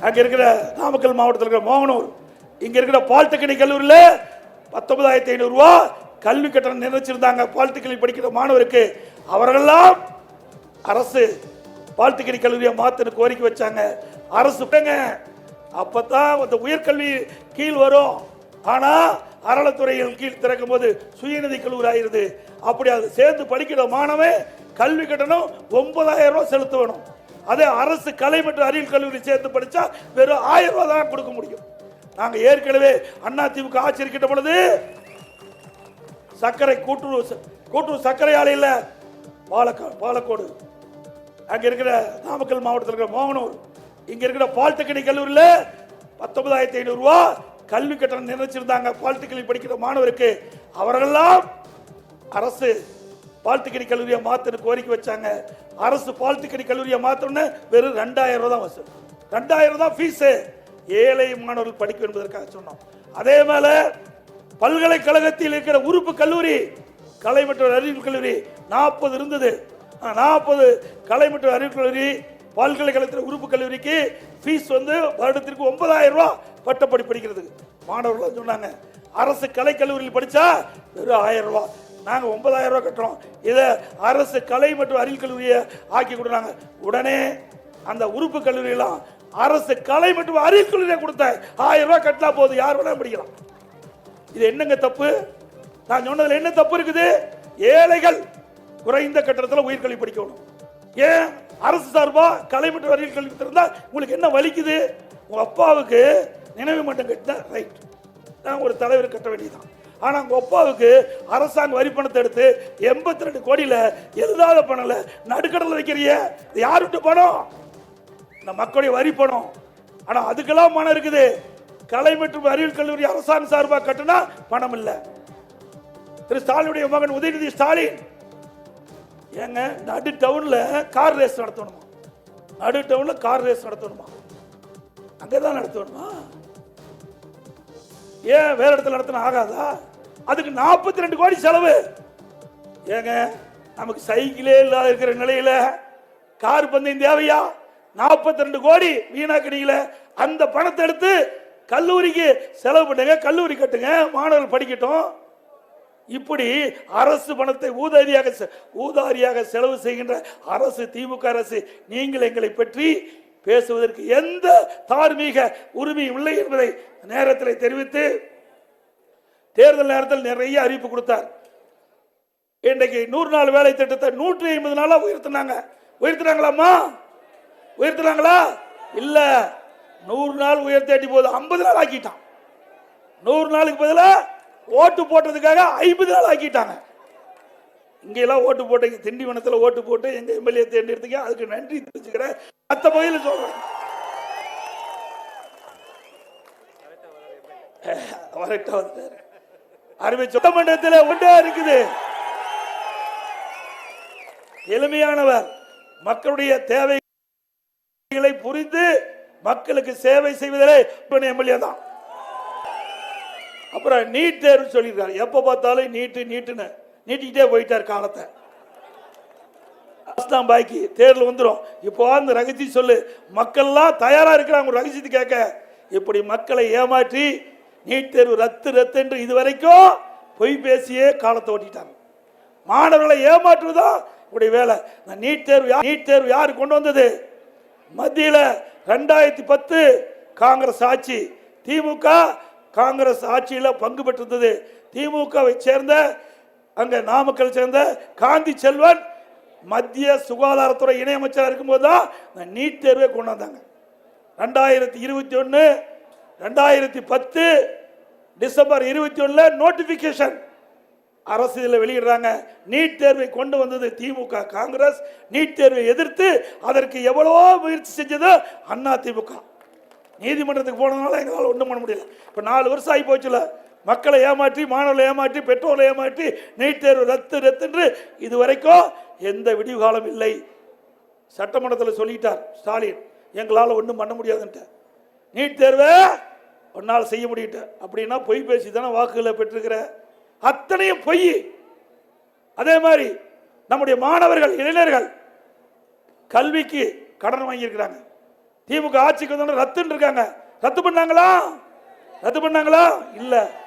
அங்க இருக்கிற நாமக்கல் மாவட்டத்தில் இருக்கிற மோகனூர் இங்க இருக்கிற பாலிடெக்னிக் கல்லூரியில் 19,500 ரூபாய் கல்வி கட்டணம் நிர்ணயிச்சிருந்தாங்க பாலிடெக்னிக் படிக்கிற மாணவருக்கு. அவர்களெல்லாம் அரசு பாலிடெக்னிக் கல்லூரியை மாத்தன்னு கோரிக்கை வச்சாங்க. அரசு அப்பதான் அந்த உயர்கல்வி கீழ் வரும். ஆனா அறநிலைத்துறையில் கீழ் திறக்கும் போது சுயநிதி கல்லூரி ஆயிருது. அப்படி அது சேர்ந்து படிக்கிற மாணவன் கல்வி கட்டணம் 9,000 ரூபாய் செலுத்த வேணும். அதே அரசு கலை மற்றும் அறிவியல் கல்லூரி சேர்த்து படிச்சா வெறும் 1000 ரூபாய் தான் கொடுக்க முடியும். நாங்க ஏற்கனவே அதிமுக ஆட்சி இருக்கின்ற பொழுது சர்க்கரை கூட்டுறவு சர்க்கரை ஆலையில் பாலக்கோடு அங்க இருக்கிற நாமக்கல் மாவட்டத்தில் இருக்கிற மோகனூர் இங்க இருக்கிற பாலிடெக்னிக் கல்லூரியில் 19,500 ரூபாய் கல்வி கட்டணம் நிர்ணயிச்சிருந்தாங்க பாலிடெக்னிக் படிக்கிற மாணவருக்கு. அவர்களெல்லாம் அரசு பாலிடெக்னிக் கல்லூரியை மாத்தன்னு கோரிக்கை வச்சாங்க. அரசு பாலிடெக்னிக் கல்லூரியை மாத்தணும்னு வெறும் 2,000 ரூபாய் தான் வசூல். 2,000 தான் ஃபீஸ். ஏழை மாணவர்கள் படிக்க என்பதற்காக சொன்னோம். அதே மேல பல்கலைக்கழகத்தில் இருக்கிற உறுப்பு கல்லூரி கலை மற்றும் அறிவியல் கல்லூரி 40 இருந்தது. 40 கலை மற்றும் அறிவியல் கல்லூரி பல்கலைக்கழகத்தில் உறுப்பு கல்லூரிக்கு ஃபீஸ் வருடத்திற்கு 9,000 ரூபாய் பட்டப்படி படிக்கிறதுக்கு. மாணவர்கள் சொன்னாங்க அரசு கலை கல்லூரியில் படிச்சா வெறும் 1000 ரூபாய். நாங்க 9,000 ரூபாய் கட்டுறோம். இதை அரசு கலை மற்றும் அறிவியல் கல்லூரியை ஆக்கி கொடுத்தாங்க. உடனே அந்த உறுப்பு கல்லூரியெல்லாம் அரசு கலை மற்றும் அறிவியல் கல்லூரியை கொடுத்த 1000 ரூபாய் கட்டினா போது யார் வேணா படிக்கலாம். இது என்னங்க தப்பு? நான் சொன்னதுல என்ன தப்பு இருக்குது? ஏழைகள் குறைந்த கட்டணத்தில் உயர்கல்வி படிக்கணும். ஏன் அரசு சார்பா கலை மற்றும் அறிவியல் கல்வி திறந்தா உங்களுக்கு என்ன வலிக்குது? உங்க அப்பாவுக்கு நினைவு மன்றம் கட்டினா ரைட், நான் ஒரு தலைவர் கட்ட வேண்டியதான். ஆனா உங்க அப்பாவுக்கு அரசாங்க வரி பணத்தை எடுத்து 82 கோடியில எழுதாத பணம்ல நடுக்கடல வைக்கிறிய, யாருட்டு பணம்? இந்த மக்களுடைய வரி பணம். ஆனா அதுக்கெல்லாம் பணம் இருக்குது. கலை மற்றும் அறிவியல் கல்லூரி அரசாங்க சார்பாக கட்டினா பணம் இல்லை. திரு ஸ்டாலினுடைய மகன் உதயநிதி ஸ்டாலின் ஏங்க நடு டவுன்ல கார் ரேஸ் நடத்தணுமா? நடு டவுன்ல கார் ரேஸ் நடத்தணுமா? அங்கதான் நடத்தணுமா? ஏன் வேற இடத்துல நடத்தின ஆகாதா? அதுக்கு 42 கோடி செலவு. ஏங்க நமக்கு சைக்கிளே இல்லாத இருக்கிற நிலையில கார் பந்தயம் தேவையா? 42 கோடி வீணாக்கினீங்கள. அந்த பணத்தை எடுத்து கல்லூரிக்கு செலவு பண்ணுங்க, கல்லூரி கட்டுங்க, மாணவர்கள் படிக்கட்டும். இப்படி அரசு பணத்தை ஊதாரியாக செலவு செய்கின்ற அரசு, திமுக அரசு, நீங்கள் எங்களை பற்றி பேசுவதற்கு எந்த தார்மீக உரிமை இல்லை என்பதை நேரத்தில் தெரிவித்து தேர்தல் நேரத்தில் நிறைய அறிவிப்பு கொடுத்தார். இன்றைக்கு 100 நாள் வேலை திட்டத்தை 150 நாளா உயர்த்தினாங்க. உயர்த்தினாங்களாமா? உயர்த்தினாங்களா? இல்ல. 100 நாள் உயர்த்தி போது 50 நாள் ஆக்கிட்டான். 100 நாளுக்கு பதிலாக ஓட்டு போட்டதுக்காக 50 நாள் ஆக்கிட்டாங்க. இங்கெல்லாம் ஓட்டு போட்டீங்க, திண்டிவனத்தில் ஓட்டு போட்டு எங்க எம்எல்ஏ தேர்ந்தெடுத்தீங்க, அதுக்கு நன்றி தெரிவிச்சுக்கிறேன். மற்ற பகுதியில் சொல்றேன். அருமை சட்டமன்றத்தில் ஒன்றா இருக்குது. எளிமையானவர், மக்களுடைய தேவைகளை புரிந்து மக்களுக்கு சேவை செய்வதிலே எம்எல்ஏ தான். அப்புறம் நீட் தேர்வு சொல்லியிருக்காரு. எப்ப பார்த்தாலும் நீட்டுன்னு நீட்டிக்கிட்டே போயிட்டார் காலத்தை. பாக்கி தேர்தல் வந்துடும். இப்போ அந்த ரகசியம் சொல்லு, மக்கள்லாம் தயாரா இருக்கிறாங்க ரகசியத்தை கேட்க. இப்படி மக்களை ஏமாற்றி நீட் தேர்வு ரத்து என்று இதுவரைக்கும் பொய் பேசியே காலத்தை ஓட்டிட்டாங்க. மாணவர்களை ஏமாற்றுவதுதான் இப்படி வேலை. நீட் தேர்வு யாரு கொண்டு வந்தது? மத்தியில் 2010 காங்கிரஸ் ஆட்சி. திமுக காங்கிரஸ் ஆட்சியில் பங்கு பெற்றிருந்தது. திமுகவை சேர்ந்த அங்க நாமக்கல் சேர்ந்த காந்தி செல்வன் மத்திய சுகாதாரத்துறை இணையமைச்சராக இருக்கும்போது தான் நீட் தேர்வை கொண்டு வந்தாங்க. 2021 2010 டிசம்பர் 21 நோட்டிபிகேஷன் அரசு வெளியிடுறாங்க. நீட் தேர்வை கொண்டு வந்தது திமுக காங்கிரஸ். நீட் தேர்வை எதிர்த்து அதற்கு எவ்வளவோ முயற்சி செஞ்சது அண்ணா திமுக. நீதிமன்றத்துக்கு போனதுனால எங்களால் ஒன்றும் பண்ண முடியல. இப்போ 4 வருஷம் ஆகி போச்சுல. மக்களை ஏமாற்றி, மாணவர்களை ஏமாற்றி, பெற்றோர்களை ஏமாற்றி நீட் தேர்வு ரத்து என்று இதுவரைக்கும் எந்த விடிவு காலம் இல்லை. சட்டமன்றத்தில் சொல்லிட்டார் ஸ்டாலின், எங்களால் ஒன்றும் பண்ண முடியாதுன்ட்டு. நீட் தேர்வை ஒன்னால் செய்ய முடியிட்ட அப்படின்னா பொய் பேசி தானே வாக்குகளை பெற்றிருக்கிற. அத்தனையும் பொய். அதே மாதிரி நம்முடைய மாணவர்கள், இளைஞர்கள் கல்விக்கு கடன் வாங்கியிருக்கிறாங்க. திமுக ஆட்சிக்கு வந்தோட ரத்துன்னு இருக்காங்க. ரத்து பண்ணாங்களா? ரத்து பண்ணாங்களா? இல்ல.